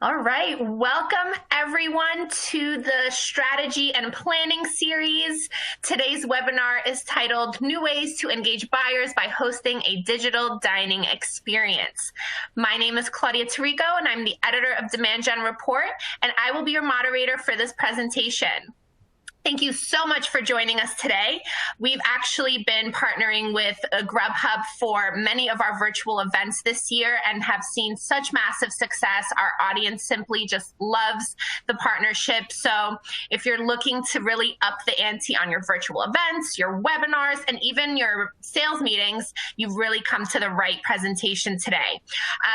All right, welcome everyone to the Strategy and Planning series. Today's webinar is titled New Ways to Engage Buyers by Hosting a Digital Dining Experience. My name is Claudia Tarico and I'm the editor of Demand Gen Report, and I will be your moderator for this presentation. Thank you so much for joining us today. We've actually been partnering with Grubhub for many of our virtual events this year and have seen such massive success. Our audience simply just loves the partnership. So if you're looking to really up the ante on your virtual events, your webinars, and even your sales meetings, you've really come to the right presentation today.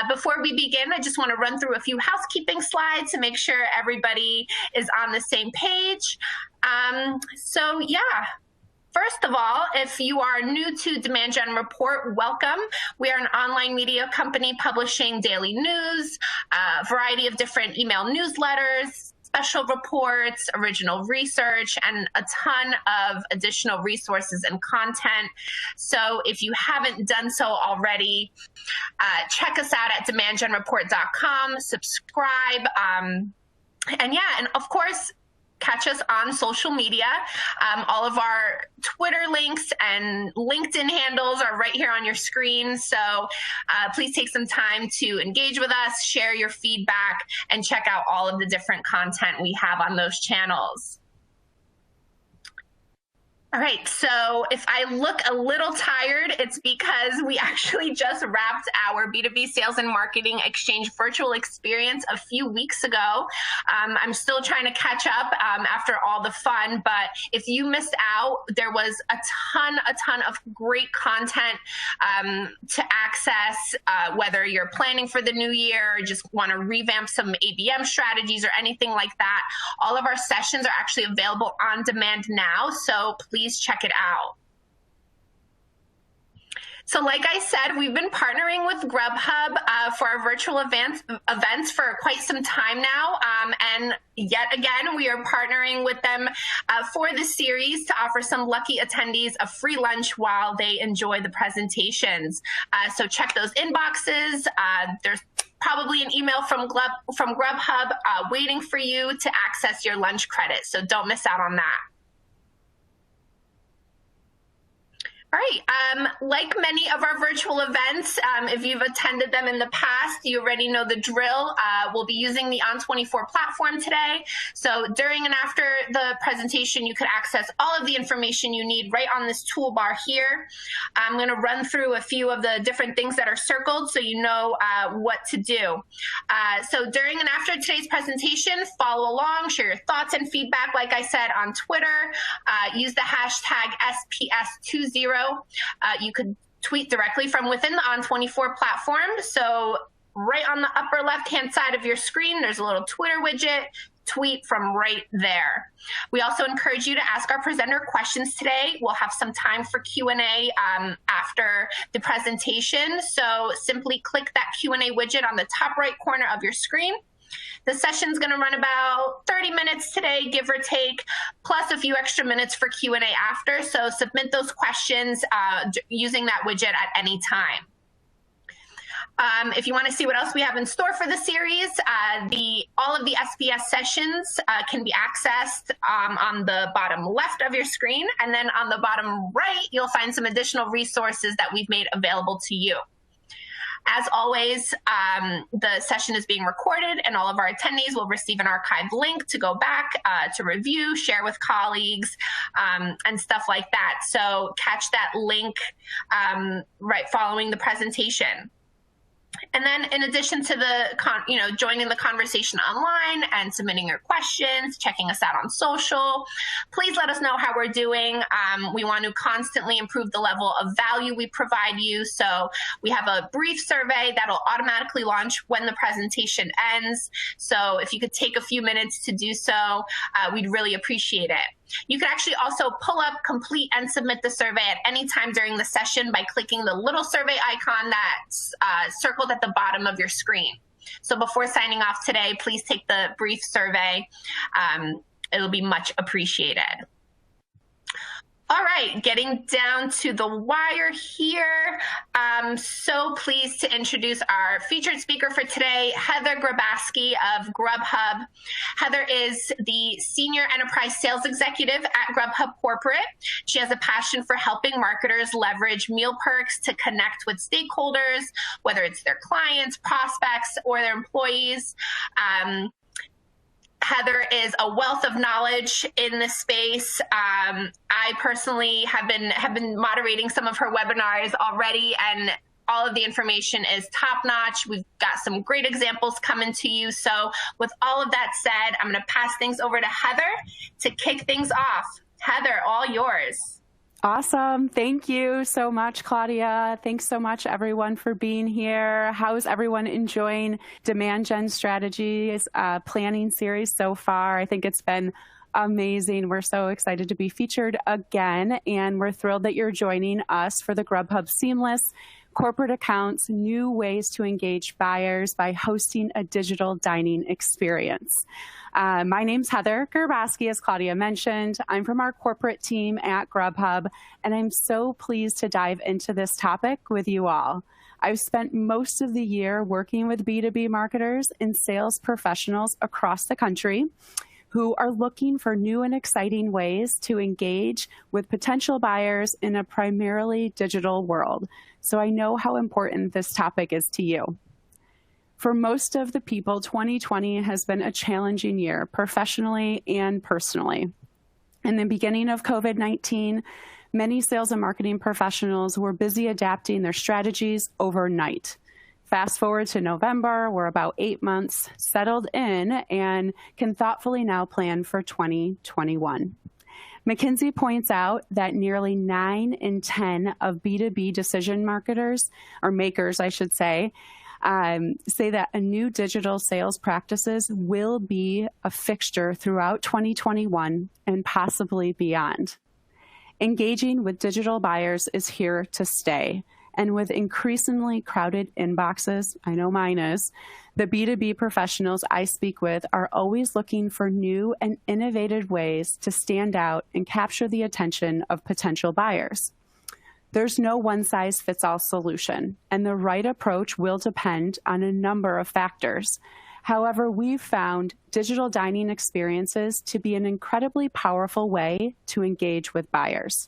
Before we begin, I just want to run through a few housekeeping slides to make sure everybody is on the same page. First of all, if you are new to Demand Gen Report, welcome. We are an online media company publishing daily news, a variety of different email newsletters, special reports, original research, and a ton of additional resources and content. So if you haven't done so already, check us out at demandgenreport.com, subscribe, and of course, catch us on social media. All of our Twitter links and LinkedIn handles are right here on your screen. So please take some time to engage with us, share your feedback, and check out all of the different content we have on those channels. All right, so if I look a little tired, it's because we actually just wrapped our B2B Sales and Marketing Exchange virtual experience a few weeks ago. I'm still trying to catch up after all the fun, but if you missed out, there was a ton of great content to access, whether you're planning for the new year or just want to revamp some ABM strategies or anything like that. All of our sessions are actually available on demand now, so please check it out. So like I said, we've been partnering with Grubhub for our virtual events for quite some time now. And yet again, we are partnering with them for the series to offer some lucky attendees a free lunch while they enjoy the presentations. So check those inboxes. There's probably an email from Grubhub waiting for you to access your lunch credit. So don't miss out on that. All right, like many of our virtual events, if you've attended them in the past, you already know the drill. We'll be using the On24 platform today. So during and after the presentation, you could access all of the information you need right on this toolbar here. I'm gonna run through a few of the different things that are circled so you know what to do. So during and after today's presentation, follow along, share your thoughts and feedback, like I said, on Twitter. Use the hashtag SPS20. You could tweet directly from within the On24 platform. So right on the upper left-hand side of your screen, there's a little Twitter widget. Tweet from right there. We also encourage you to ask our presenter questions today. We'll have some time for Q&A after the presentation. So simply click that Q&A widget on the top right corner of your screen. The session's going to run about 30 minutes today, give or take, plus a few extra minutes for Q&A after. So submit those questions using that widget at any time. If you want to see what else we have in store for the series, all of the SPS sessions can be accessed on the bottom left of your screen. And then on the bottom right, you'll find some additional resources that we've made available to you. As always, the session is being recorded and all of our attendees will receive an archived link to go back to review, share with colleagues, and stuff like that. So catch that link right following the presentation. And then in addition to the, joining the conversation online and submitting your questions, checking us out on social, please let us know how we're doing. We want to constantly improve the level of value we provide you. So we have a brief survey that'll automatically launch when the presentation ends. So if you could take a few minutes to do so, we'd really appreciate it. You can actually also pull up, complete, and submit the survey at any time during the session by clicking the little survey icon that's circled at the bottom of your screen. So before signing off today, please take the brief survey. It'll be much appreciated. All right, getting down to the wire here. I'm so pleased to introduce our featured speaker for today, Heather Grobaski of Grubhub. Heather is the Senior Enterprise Sales Executive at Grubhub Corporate. She has a passion for helping marketers leverage meal perks to connect with stakeholders, whether it's their clients, prospects, or their employees. Heather is a wealth of knowledge in this space. I personally have been moderating some of her webinars already, and all of the information is top notch. We've got some great examples coming to you. So with all of that said, I'm going to pass things over to Heather to kick things off. Heather, all yours. Awesome. Thank you so much, Claudia. Thanks so much, everyone, for being here. How's everyone enjoying Demand Gen Strategies planning series so far? I think it's been amazing. We're so excited to be featured again, and we're thrilled that you're joining us for the Grubhub Seamless Corporate Accounts, New Ways to Engage Buyers by Hosting a Digital Dining Experience. My name's Heather Grobaski, as Claudia mentioned. I'm from our corporate team at Grubhub, and I'm so pleased to dive into this topic with you all. I've spent most of the year working with B2B marketers and sales professionals across the country who are looking for new and exciting ways to engage with potential buyers in a primarily digital world. So I know how important this topic is to you. For most of the people, 2020 has been a challenging year, professionally and personally. In the beginning of COVID-19, many sales and marketing professionals were busy adapting their strategies overnight. Fast forward to November, we're about 8 months settled in and can thoughtfully now plan for 2021. McKinsey points out that nearly 9 in 10 of B2B decision marketers, or makers, I should say that a new digital sales practices will be a fixture throughout 2021 and possibly beyond. Engaging with digital buyers is here to stay. And with increasingly crowded inboxes, I know mine is, the B2B professionals I speak with are always looking for new and innovative ways to stand out and capture the attention of potential buyers. There's no one-size-fits-all solution, and the right approach will depend on a number of factors. However, we've found digital dining experiences to be an incredibly powerful way to engage with buyers.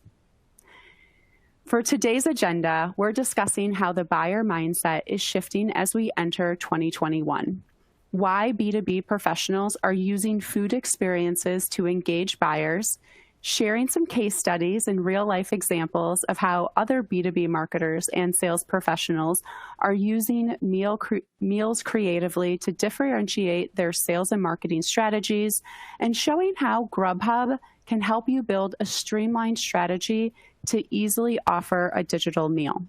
For today's agenda, we're discussing how the buyer mindset is shifting as we enter 2021, why B2B professionals are using food experiences to engage buyers, sharing some case studies and real-life examples of how other B2B marketers and sales professionals are using meals creatively to differentiate their sales and marketing strategies, and showing how Grubhub can help you build a streamlined strategy to easily offer a digital meal.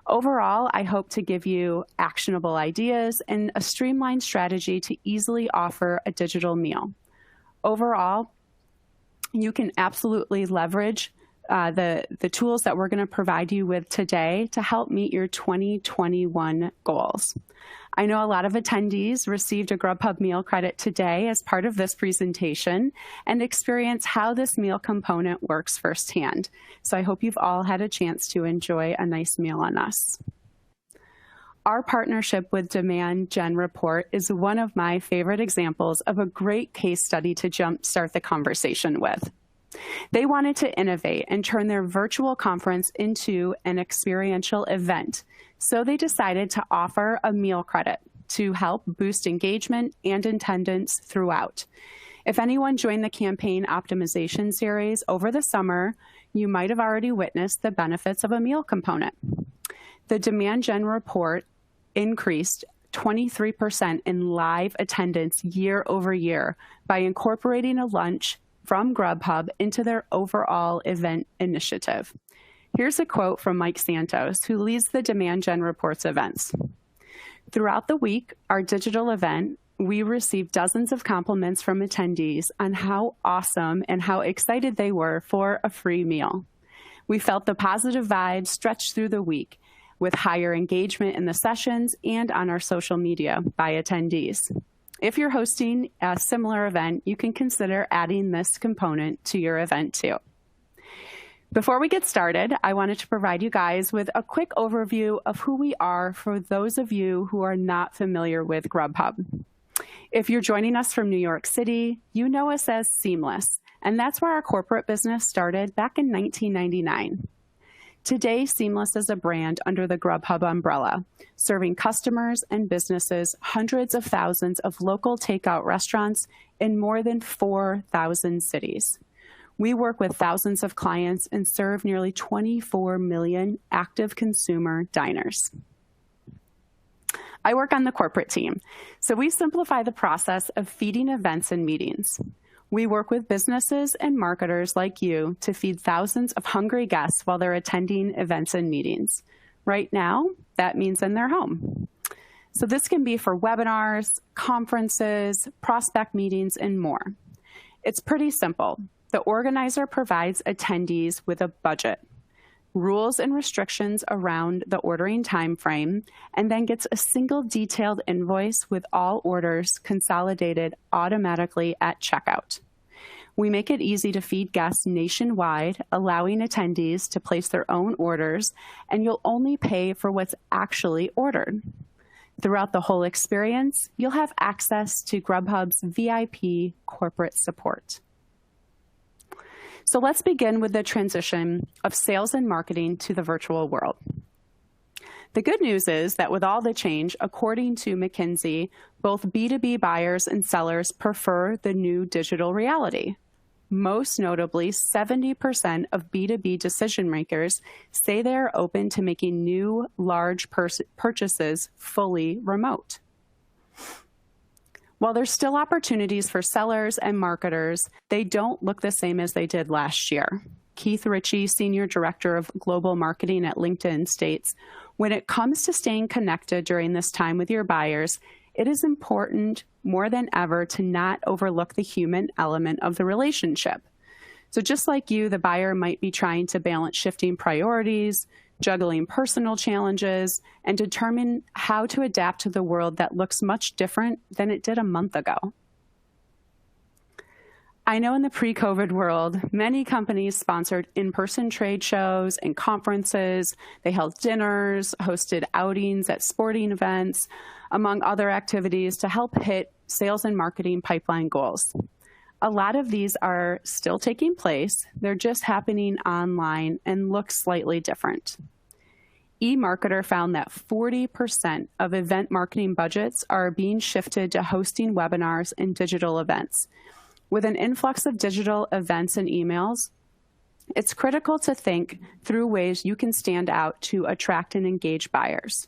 Overall, I hope to give you actionable ideas and a streamlined strategy to easily offer a digital meal. Overall, you can absolutely leverage the tools that we're going to provide you with today to help meet your 2021 goals. I know a lot of attendees received a Grubhub meal credit today as part of this presentation and experience how this meal component works firsthand. So I hope you've all had a chance to enjoy a nice meal on us. Our partnership with Demand Gen Report is one of my favorite examples of a great case study to jumpstart the conversation with. They wanted to innovate and turn their virtual conference into an experiential event, so they decided to offer a meal credit to help boost engagement and attendance throughout. If anyone joined the campaign optimization series over the summer, you might have already witnessed the benefits of a meal component. The Demand Gen Report increased 23% in live attendance year over year by incorporating a lunch from Grubhub into their overall event initiative. Here's a quote from Mike Santos, who leads the Demand Gen Reports events. Throughout the week, our digital event, we received dozens of compliments from attendees on how awesome and how excited they were for a free meal. We felt the positive vibes stretch through the week, with higher engagement in the sessions and on our social media by attendees. If you're hosting a similar event, you can consider adding this component to your event too. Before we get started, I wanted to provide you guys with a quick overview of who we are for those of you who are not familiar with Grubhub. If you're joining us from New York City, you know us as Seamless, and that's where our corporate business started back in 1999. Today, Seamless is a brand under the Grubhub umbrella, serving customers and businesses hundreds of thousands of local takeout restaurants in more than 4,000 cities. We work with thousands of clients and serve nearly 24 million active consumer diners. I work on the corporate team, so we simplify the process of feeding events and meetings. We work with businesses and marketers like you to feed thousands of hungry guests while they're attending events and meetings. Right now, that means in their home. So this can be for webinars, conferences, prospect meetings, and more. It's pretty simple. The organizer provides attendees with a budget, rules and restrictions around the ordering timeframe, and then gets a single detailed invoice with all orders consolidated automatically at checkout. We make it easy to feed guests nationwide, allowing attendees to place their own orders, and you'll only pay for what's actually ordered. Throughout the whole experience, you'll have access to Grubhub's VIP corporate support. So let's begin with the transition of sales and marketing to the virtual world. The good news is that with all the change, according to McKinsey, both B2B buyers and sellers prefer the new digital reality. Most notably, 70% of B2B decision makers say they are open to making new large purchases fully remote. While there's still opportunities for sellers and marketers, they don't look the same as they did last year. Keith Ritchie, Senior Director of Global Marketing at LinkedIn, states, "When it comes to staying connected during this time with your buyers, it is important more than ever to not overlook the human element of the relationship." So just like you, the buyer might be trying to balance shifting priorities, juggling personal challenges, and determine how to adapt to the world that looks much different than it did a month ago. I know in the pre-COVID world, many companies sponsored in-person trade shows and conferences. They held dinners, hosted outings at sporting events, among other activities to help hit sales and marketing pipeline goals. A lot of these are still taking place. They're just happening online and look slightly different. eMarketer found that 40% of event marketing budgets are being shifted to hosting webinars and digital events. With an influx of digital events and emails, it's critical to think through ways you can stand out to attract and engage buyers.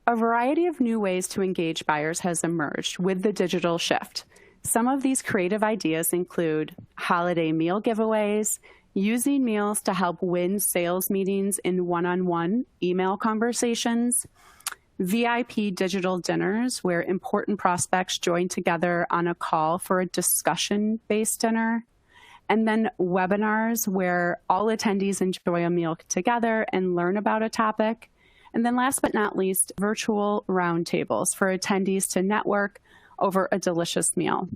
A variety of new ways to engage buyers has emerged with the digital shift. Some of these creative ideas include holiday meal giveaways, using meals to help win sales meetings in one-on-one email conversations, VIP digital dinners where important prospects join together on a call for a discussion-based dinner, and then webinars where all attendees enjoy a meal together and learn about a topic. And then last but not least, virtual roundtables for attendees to network over a delicious meal.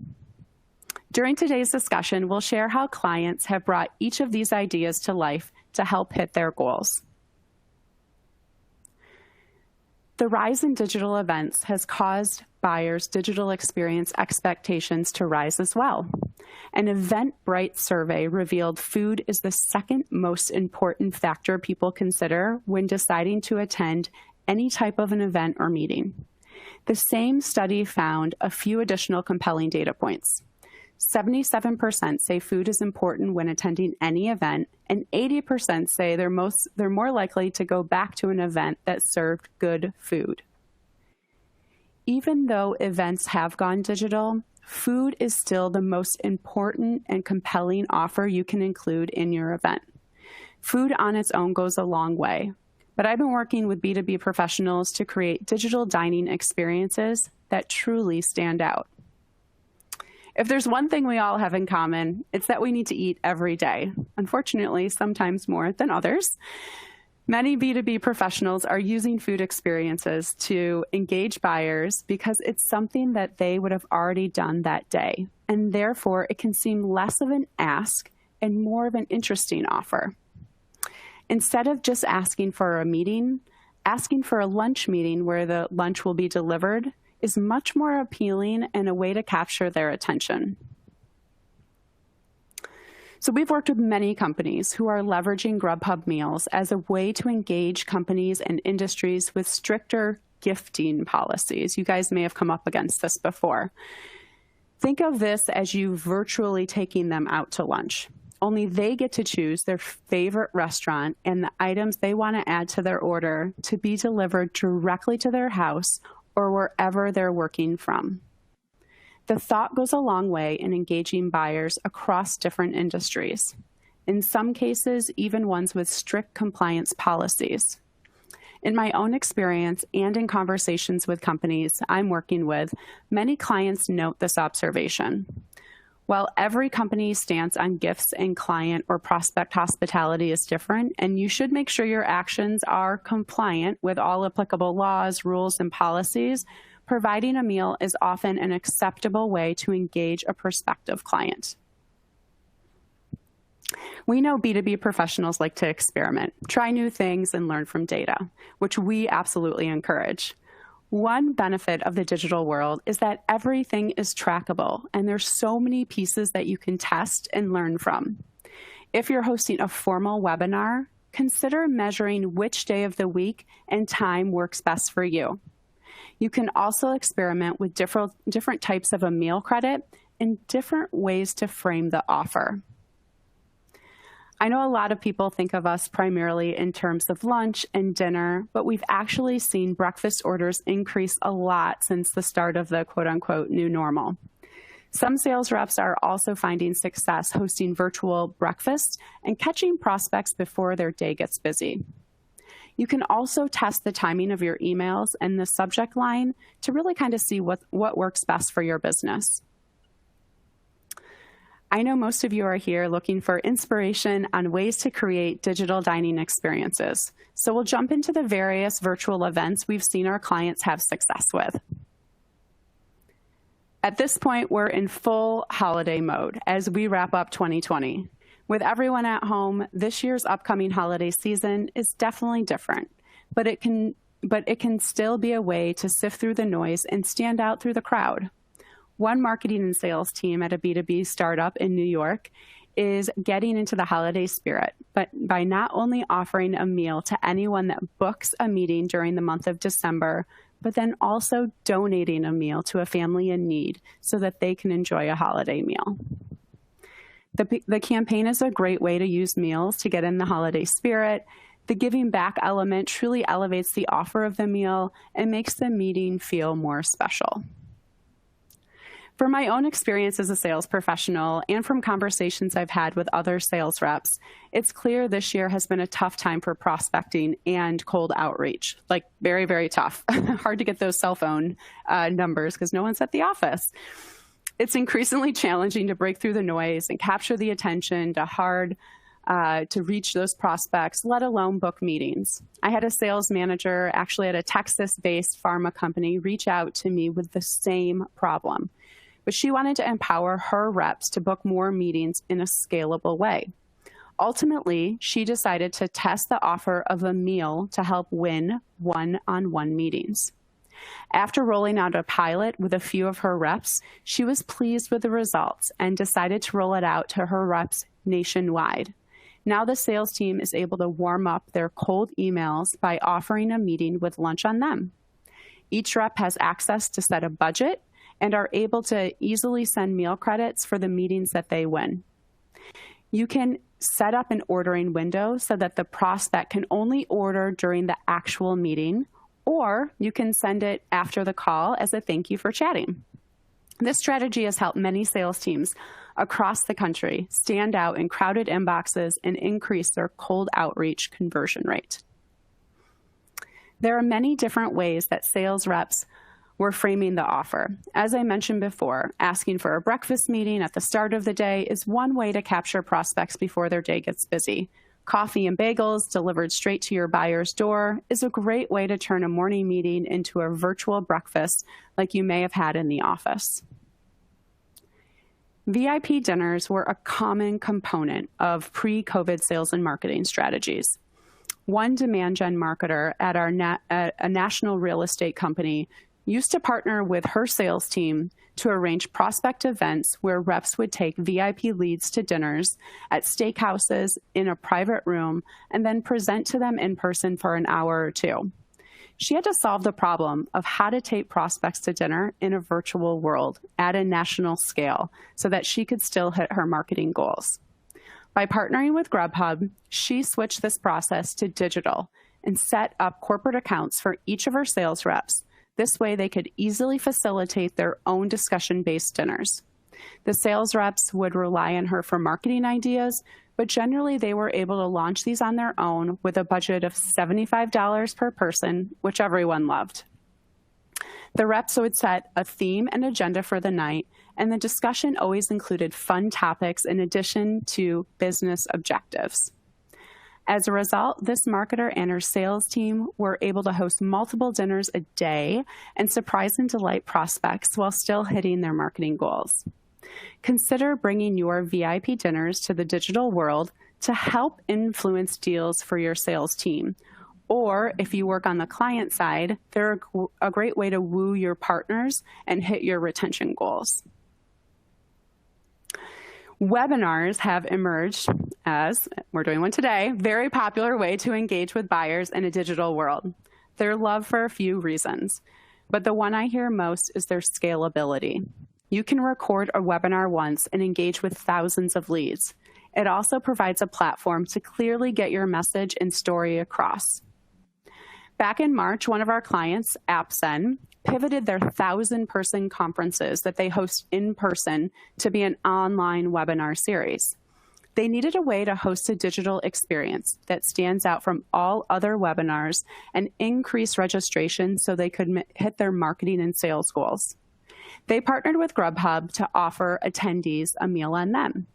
During today's discussion, we'll share how clients have brought each of these ideas to life to help hit their goals. The rise in digital events has caused buyers' digital experience expectations to rise as well. An Eventbrite survey revealed food is the second most important factor people consider when deciding to attend any type of an event or meeting. The same study found a few additional compelling data points. 77% say food is important when attending any event, and 80% say they're more likely to go back to an event that served good food. Even though events have gone digital, food is still the most important and compelling offer you can include in your event. Food on its own goes a long way, but I've been working with B2B professionals to create digital dining experiences that truly stand out. If there's one thing we all have in common, it's that we need to eat every day. Unfortunately, sometimes more than others. Many B2B professionals are using food experiences to engage buyers because it's something that they would have already done that day. And therefore, it can seem less of an ask and more of an interesting offer. Instead of just asking for a meeting, asking for a lunch meeting where the lunch will be delivered is much more appealing and a way to capture their attention. So we've worked with many companies who are leveraging Grubhub meals as a way to engage companies and industries with stricter gifting policies. You guys may have come up against this before. Think of this as you virtually taking them out to lunch. Only they get to choose their favorite restaurant and the items they want to add to their order to be delivered directly to their house or wherever they're working from. The thought goes a long way in engaging buyers across different industries, in some cases, even ones with strict compliance policies. In my own experience and in conversations with companies I'm working with, many clients note this observation. While every company's stance on gifts and client or prospect hospitality is different, and you should make sure your actions are compliant with all applicable laws, rules, and policies, providing a meal is often an acceptable way to engage a prospective client. We know B2B professionals like to experiment, try new things, and learn from data, which we absolutely encourage. One benefit of the digital world is that everything is trackable, and there's so many pieces that you can test and learn from. If you're hosting a formal webinar, consider measuring which day of the week and time works best for you. You can also experiment with different types of a meal credit and different ways to frame the offer. I know a lot of people think of us primarily in terms of lunch and dinner, but we've actually seen breakfast orders increase a lot since the start of the quote-unquote new normal. Some sales reps are also finding success hosting virtual breakfasts and catching prospects before their day gets busy. You can also test the timing of your emails and the subject line to really kind of see what works best for your business. I know most of you are here looking for inspiration on ways to create digital dining experiences. So we'll jump into the various virtual events we've seen our clients have success with. At this point, we're in full holiday mode as we wrap up 2020. With everyone at home, this year's upcoming holiday season is definitely different, but it can still be a way to sift through the noise and stand out through the crowd. One marketing and sales team at a B2B startup in New York is getting into the holiday spirit, but by not only offering a meal to anyone that books a meeting during the month of December, but then also donating a meal to a family in need so that they can enjoy a holiday meal. The campaign is a great way to use meals to get in the holiday spirit. The giving back element truly elevates the offer of the meal and makes the meeting feel more special. From my own experience as a sales professional and from conversations I've had with other sales reps, it's clear this year has been a tough time for prospecting and cold outreach, like very, very tough. Hard to get those cell phone numbers because no one's at the office. It's increasingly challenging to break through the noise and capture the attention to reach those prospects, let alone book meetings. I had a sales manager actually at a Texas-based pharma company reach out to me with the same problem. But she wanted to empower her reps to book more meetings in a scalable way. Ultimately, she decided to test the offer of a meal to help win one-on-one meetings. After rolling out a pilot with a few of her reps, she was pleased with the results and decided to roll it out to her reps nationwide. Now the sales team is able to warm up their cold emails by offering a meeting with lunch on them. Each rep has access to set a budget and are able to easily send meal credits for the meetings that they win. You can set up an ordering window so that the prospect can only order during the actual meeting, or you can send it after the call as a thank you for chatting. This strategy has helped many sales teams across the country stand out in crowded inboxes and increase their cold outreach conversion rate. There are many different ways that sales reps were framing the offer. As I mentioned before, asking for a breakfast meeting at the start of the day is one way to capture prospects before their day gets busy. Coffee and bagels delivered straight to your buyer's door is a great way to turn a morning meeting into a virtual breakfast like you may have had in the office. VIP dinners were a common component of pre-COVID sales and marketing strategies. One demand gen marketer at a national real estate company used to partner with her sales team to arrange prospect events where reps would take VIP leads to dinners at steakhouses in a private room and then present to them in person for an hour or two. She had to solve the problem of how to take prospects to dinner in a virtual world at a national scale so that she could still hit her marketing goals. By partnering with Grubhub, she switched this process to digital and set up corporate accounts for each of her sales reps. This way, they could easily facilitate their own discussion-based dinners. The sales reps would rely on her for marketing ideas, but generally they were able to launch these on their own with a budget of $75 per person, which everyone loved. The reps would set a theme and agenda for the night, and the discussion always included fun topics in addition to business objectives. As a result, this marketer and her sales team were able to host multiple dinners a day and surprise and delight prospects while still hitting their marketing goals. Consider bringing your VIP dinners to the digital world to help influence deals for your sales team. Or if you work on the client side, they're a great way to woo your partners and hit your retention goals. Webinars have emerged as, we're doing one today, very popular way to engage with buyers in a digital world. They're loved for a few reasons, but the one I hear most is their scalability. You can record a webinar once and engage with thousands of leads. It also provides a platform to clearly get your message and story across. Back in March, one of our clients, AppSen, pivoted their 1,000-person conferences that they host in person to be an online webinar series. They needed a way to host a digital experience that stands out from all other webinars and increase registration so they could hit their marketing and sales goals. They partnered with Grubhub to offer attendees a meal on them.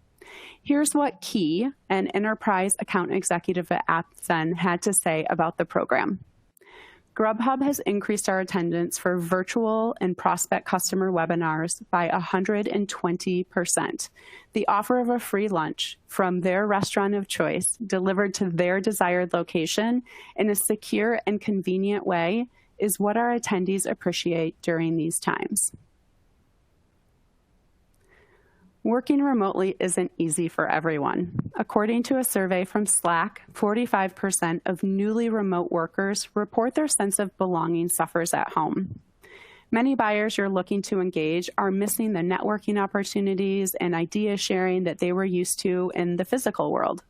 Here's what Key, an enterprise account executive at AppSen, had to say about the program. Grubhub has increased our attendance for virtual and prospect customer webinars by 120%. The offer of a free lunch from their restaurant of choice delivered to their desired location in a secure and convenient way is what our attendees appreciate during these times. Working remotely isn't easy for everyone. According to a survey from Slack, 45% of newly remote workers report their sense of belonging suffers at home. Many buyers you're looking to engage are missing the networking opportunities and idea sharing that they were used to in the physical world.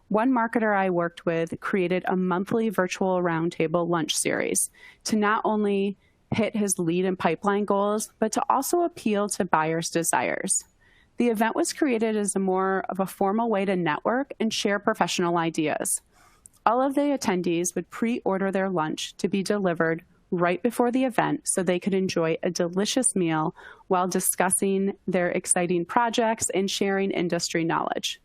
One marketer I worked with created a monthly virtual roundtable lunch series to not only hit his lead and pipeline goals, but to also appeal to buyers' desires. The event was created as more of a formal way to network and share professional ideas. All of the attendees would pre-order their lunch to be delivered right before the event so they could enjoy a delicious meal while discussing their exciting projects and sharing industry knowledge.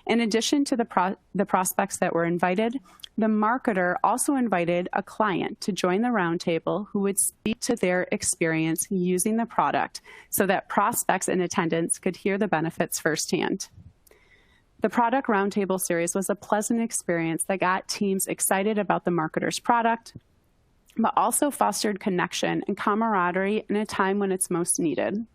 In addition to the prospects that were invited, the marketer also invited a client to join the roundtable who would speak to their experience using the product so that prospects in attendance could hear the benefits firsthand. The product roundtable series was a pleasant experience that got teams excited about the marketer's product, but also fostered connection and camaraderie in a time when it's most needed.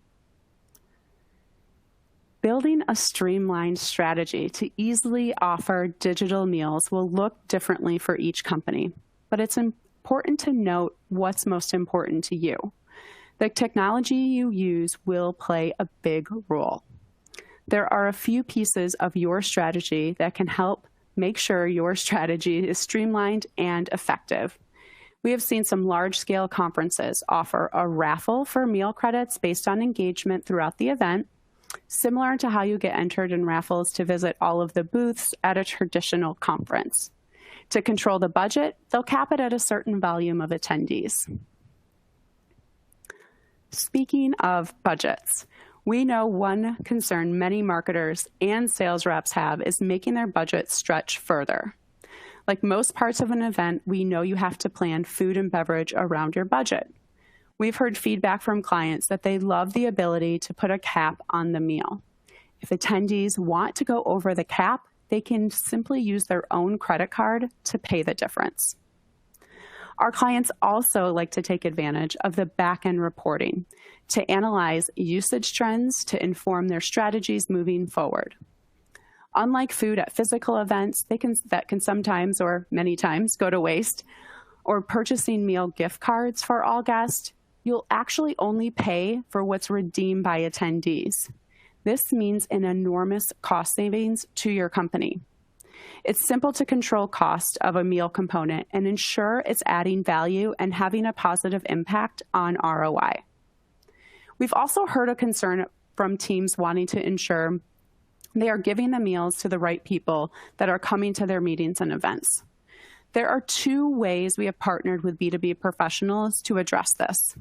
Building a streamlined strategy to easily offer digital meals will look differently for each company, but it's important to note what's most important to you. The technology you use will play a big role. There are a few pieces of your strategy that can help make sure your strategy is streamlined and effective. We have seen some large-scale conferences offer a raffle for meal credits based on engagement throughout the event, similar to how you get entered in raffles to visit all of the booths at a traditional conference. To control the budget, they'll cap it at a certain volume of attendees. Speaking of budgets, we know one concern many marketers and sales reps have is making their budget stretch further. Like most parts of an event, we know you have to plan food and beverage around your budget. we've heard feedback from clients that they love the ability to put a cap on the meal. If attendees want to go over the cap, they can simply use their own credit card to pay the difference. Our clients also like to take advantage of the back-end reporting to analyze usage trends to inform their strategies moving forward. Unlike food at physical events, that can sometimes or many times go to waste, or purchasing meal gift cards for all guests, you'll actually only pay for what's redeemed by attendees. This means an enormous cost savings to your company. It's simple to control cost of a meal component and ensure it's adding value and having a positive impact on ROI. We've also heard a concern from teams wanting to ensure they are giving the meals to the right people that are coming to their meetings and events. There are two ways we have partnered with B2B professionals to address this.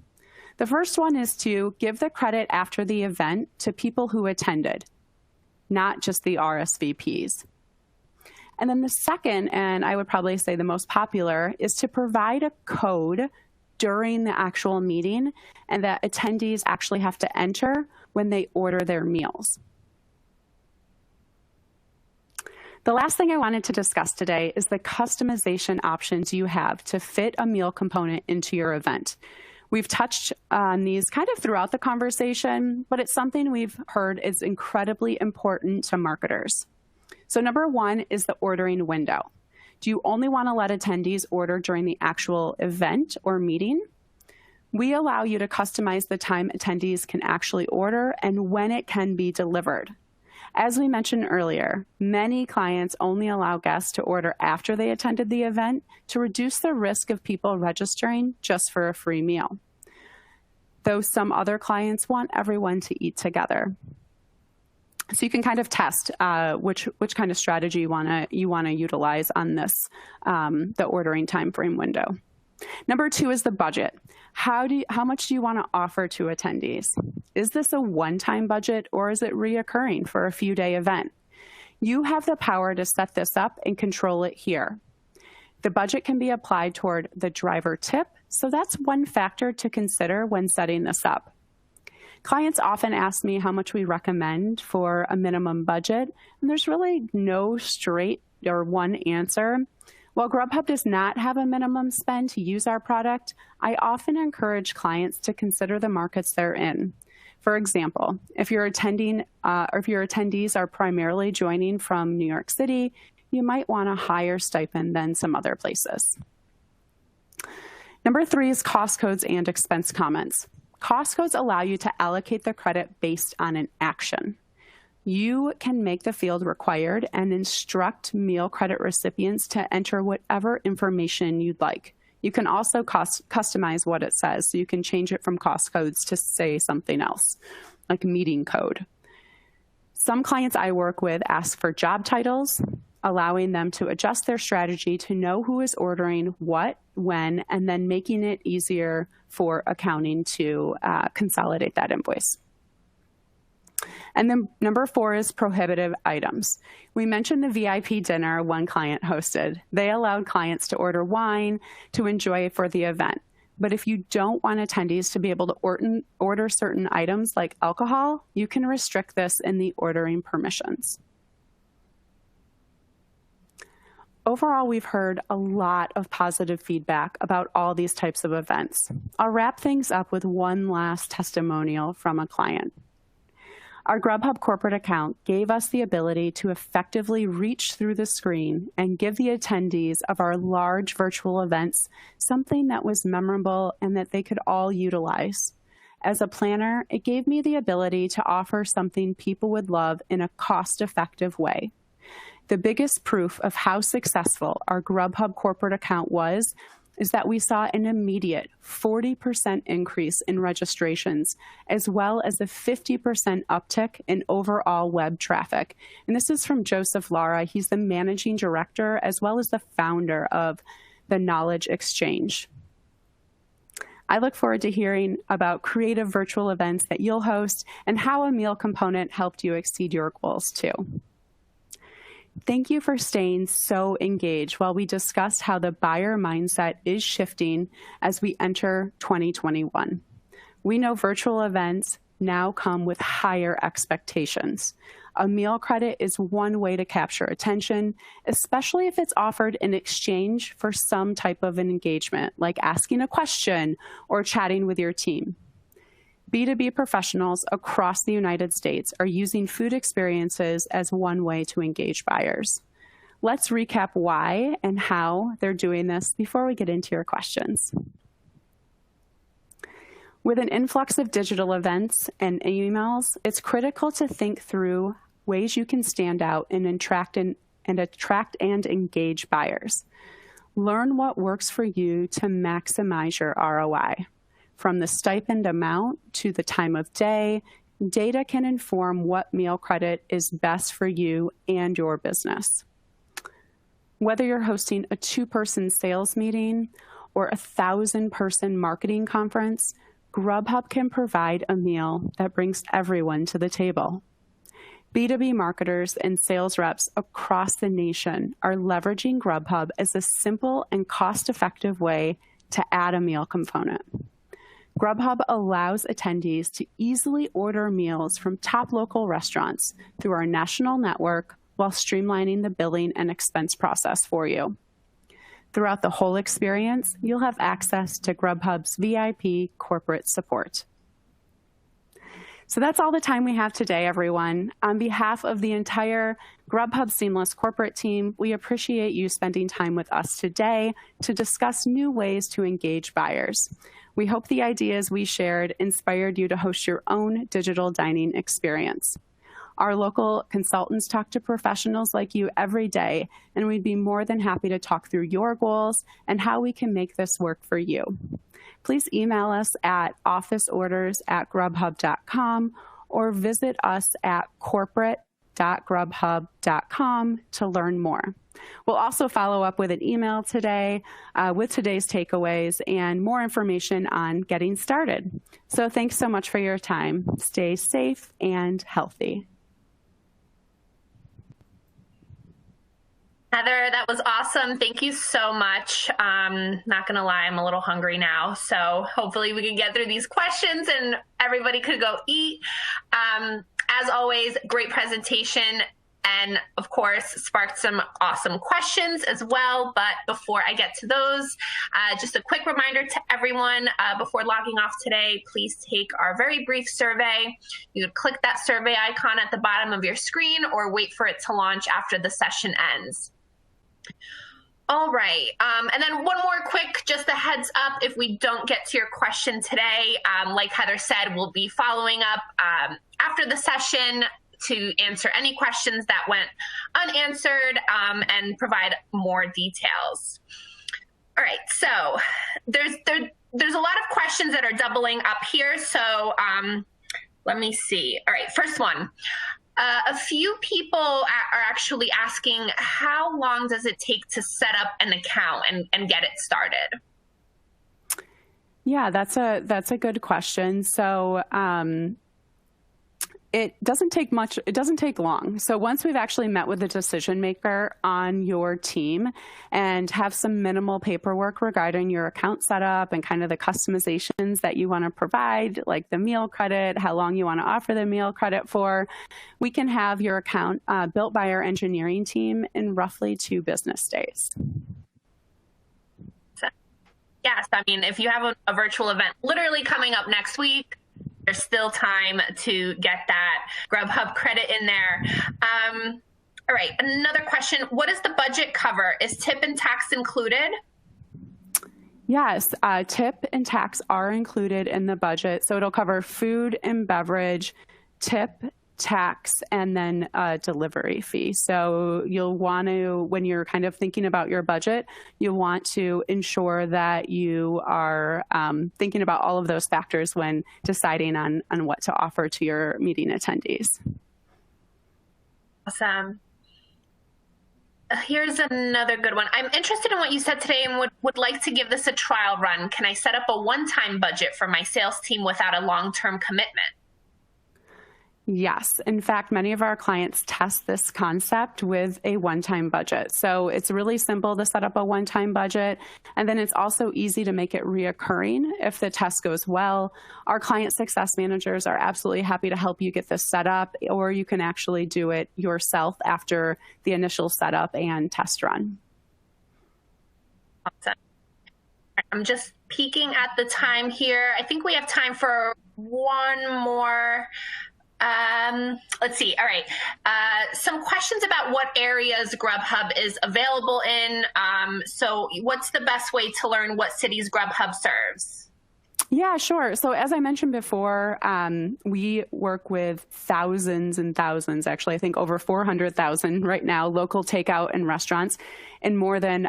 The first one is to give the credit after the event to people who attended, not just the RSVPs. And then the second, and I would probably say the most popular, is to provide a code during the actual meeting and that attendees actually have to enter when they order their meals. The last thing I wanted to discuss today is the customization options you have to fit a meal component into your event. We've touched on these kind of throughout the conversation, but it's something we've heard is incredibly important to marketers. So number one is the ordering window. Do you only want to let attendees order during the actual event or meeting? We allow you to customize the time attendees can actually order and when it can be delivered. As we mentioned earlier, many clients only allow guests to order after they attended the event to reduce the risk of people registering just for a free meal, though some other clients want everyone to eat together. So you can kind of test which kind of strategy you want to utilize on this, the ordering time frame window. Number two is the budget. How much do you want to offer to attendees? Is this a one-time budget or is it reoccurring for a few-day event? You have the power to set this up and control it here. The budget can be applied toward the driver tip, so that's one factor to consider when setting this up. Clients often ask me how much we recommend for a minimum budget, and there's really no straight or one answer. While Grubhub does not have a minimum spend to use our product, I often encourage clients to consider the markets they're in. For example, if your attendees are primarily joining from New York City, you might want a higher stipend than some other places. Number three is cost codes and expense comments. Cost codes allow you to allocate the credit based on an action. You can make the field required and instruct meal credit recipients to enter whatever information you'd like. You can also customize what it says, so you can change it from cost codes to say something else, like meeting code. Some clients I work with ask for job titles, allowing them to adjust their strategy to know who is ordering what, when, and then making it easier for accounting to consolidate that invoice. And then number four is prohibitive items. We mentioned the VIP dinner one client hosted. They allowed clients to order wine to enjoy for the event. But if you don't want attendees to be able to order certain items like alcohol, you can restrict this in the ordering permissions. Overall, we've heard a lot of positive feedback about all these types of events. I'll wrap things up with one last testimonial from a client. Our Grubhub corporate account gave us the ability to effectively reach through the screen and give the attendees of our large virtual events something that was memorable and that they could all utilize. As a planner, it gave me the ability to offer something people would love in a cost-effective way. The biggest proof of how successful our Grubhub corporate account was is that we saw an immediate 40% increase in registrations, as well as a 50% uptick in overall web traffic. And this is from Joseph Lara. He's the managing director, as well as the founder of the Knowledge Exchange. I look forward to hearing about creative virtual events that you'll host and how a meal component helped you exceed your goals too. Thank you for staying so engaged while we discussed how the buyer mindset is shifting as we enter 2021. We know virtual events now come with higher expectations. A meal credit is one way to capture attention, especially if it's offered in exchange for some type of an engagement, like asking a question or chatting with your team. B2B professionals across the United States are using food experiences as one way to engage buyers. Let's recap why and how they're doing this before we get into your questions. With an influx of digital events and emails, it's critical to think through ways you can stand out and attract and engage buyers. Learn what works for you to maximize your ROI. From the stipend amount to the time of day, data can inform what meal credit is best for you and your business. Whether you're hosting a 2-person sales meeting or a 1,000-person marketing conference, Grubhub can provide a meal that brings everyone to the table. B2B marketers and sales reps across the nation are leveraging Grubhub as a simple and cost-effective way to add a meal component. Grubhub allows attendees to easily order meals from top local restaurants through our national network while streamlining the billing and expense process for you. Throughout the whole experience, you'll have access to Grubhub's VIP corporate support. So that's all the time we have today, everyone. On behalf of the entire Grubhub Seamless corporate team, we appreciate you spending time with us today to discuss new ways to engage buyers. We hope the ideas we shared inspired you to host your own digital dining experience. Our local consultants talk to professionals like you every day, and we'd be more than happy to talk through your goals and how we can make this work for you. Please email us at officeorders@grubhub.com or visit us at corporate.grubhub.com to learn more. We'll also follow up with an email today with today's takeaways and more information on getting started. So thanks so much for your time. Stay safe and healthy. Heather, that was awesome. Thank you so much. Not going to lie, I'm a little hungry now. So hopefully we can get through these questions and everybody could go eat. As always, great presentation. And of course, sparked some awesome questions as well. But before I get to those, just a quick reminder to everyone before logging off today, please take our very brief survey. You would click that survey icon at the bottom of your screen or wait for it to launch after the session ends. All right. And then one more quick, just a heads up, if we don't get to your question today, like Heather said, we'll be following up after the session to answer any questions that went unanswered and provide more details. All right, so there's a lot of questions that are doubling up here. So let me see. All right, first one. A few people are actually asking, how long does it take to set up an account and get it started? Yeah, that's a good question. So it doesn't take much, it doesn't take long. So once we've actually met with the decision maker on your team and have some minimal paperwork regarding your account setup and kind of the customizations that you want to provide, like the meal credit, how long you want to offer the meal credit for, we can have your account built by our engineering team in roughly 2 business days. Yes, I mean, if you have a virtual event literally coming up next week, there's still time to get that Grubhub credit in there. All right, another question. What does the budget cover? Is tip and tax included? Yes, tip and tax are included in the budget. So it'll cover food and beverage, tip, tax, and then a delivery fee. So you'll want to, when you're kind of thinking about your budget, you'll want to ensure that you are thinking about all of those factors when deciding on what to offer to your meeting attendees. Awesome. Here's another good one. I'm interested in what you said today and would like to give this a trial run. Can I set up a one-time budget for my sales team without a long-term commitment? Yes. In fact, many of our clients test this concept with a one-time budget. So it's really simple to set up a one-time budget. And then it's also easy to make it reoccurring if the test goes well. Our client success managers are absolutely happy to help you get this set up, or you can actually do it yourself after the initial setup and test run. Awesome. I'm just peeking at the time here. I think we have time for one more. Let's see. All right. Some questions about what areas Grubhub is available in. So what's the best way to learn what cities Grubhub serves? Yeah, sure. So as I mentioned before, we work with thousands and thousands, actually, I think over 400,000 right now, local takeout and restaurants in more than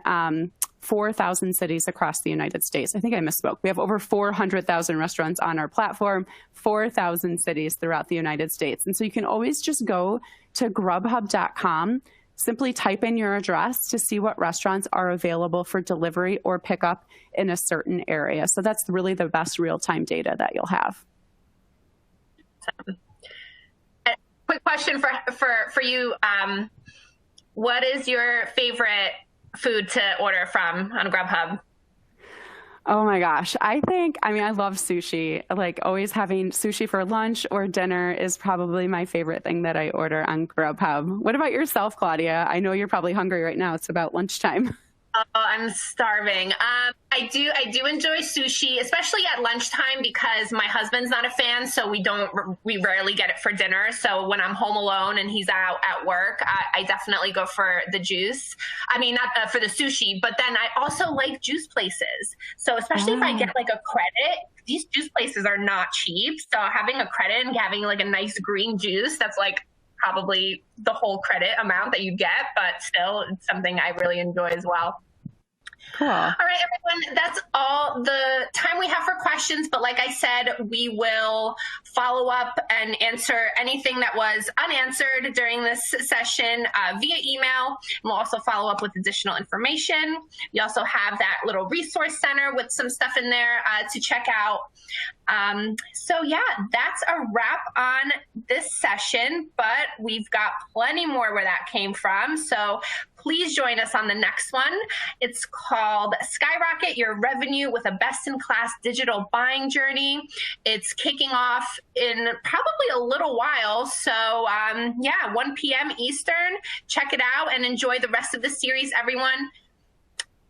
4,000 cities across the United States. I think I misspoke. We have over 400,000 restaurants on our platform, 4,000 cities throughout the United States. And so you can always just go to grubhub.com, simply type in your address to see what restaurants are available for delivery or pickup in a certain area. So that's really the best real-time data that you'll have. A quick question for you. What is your favorite food to order from on Grubhub? Oh my gosh. I love sushi. Like always having sushi for lunch or dinner is probably my favorite thing that I order on Grubhub. What about yourself, Claudia? I know you're probably hungry right now. It's about lunchtime. Oh, I'm starving. I do enjoy sushi, especially at lunchtime because my husband's not a fan, so we rarely get it for dinner. So when I'm home alone and he's out at work, I definitely go for the juice. I mean, not for the sushi, but then I also like juice places. So especially if I get like a credit, these juice places are not cheap. So having a credit and having like a nice green juice, that's like probably the whole credit amount that you get, but still it's something I really enjoy as well. Cool. All right, everyone, that's all the time we have for questions. But like I said, we will follow up and answer anything that was unanswered during this session via email. We'll also follow up with additional information. We also have that little resource center with some stuff in there to check out. So yeah, that's a wrap on this session, but we've got plenty more where that came from. So please join us on the next one. It's called Skyrocket Your Revenue with a Best-in-Class Digital Buying Journey. It's kicking off in probably a little while. So yeah, 1 p.m. Eastern. Check it out and enjoy the rest of the series, everyone.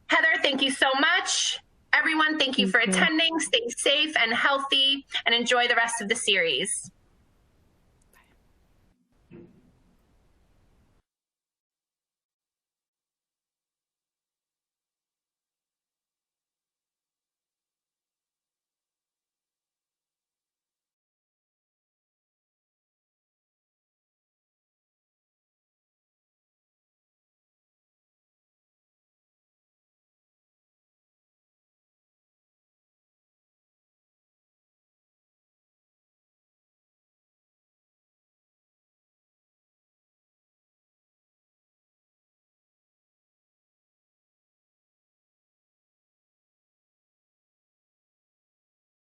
Heather, thank you so much. Everyone, thank you for attending. Stay safe and healthy and enjoy the rest of the series.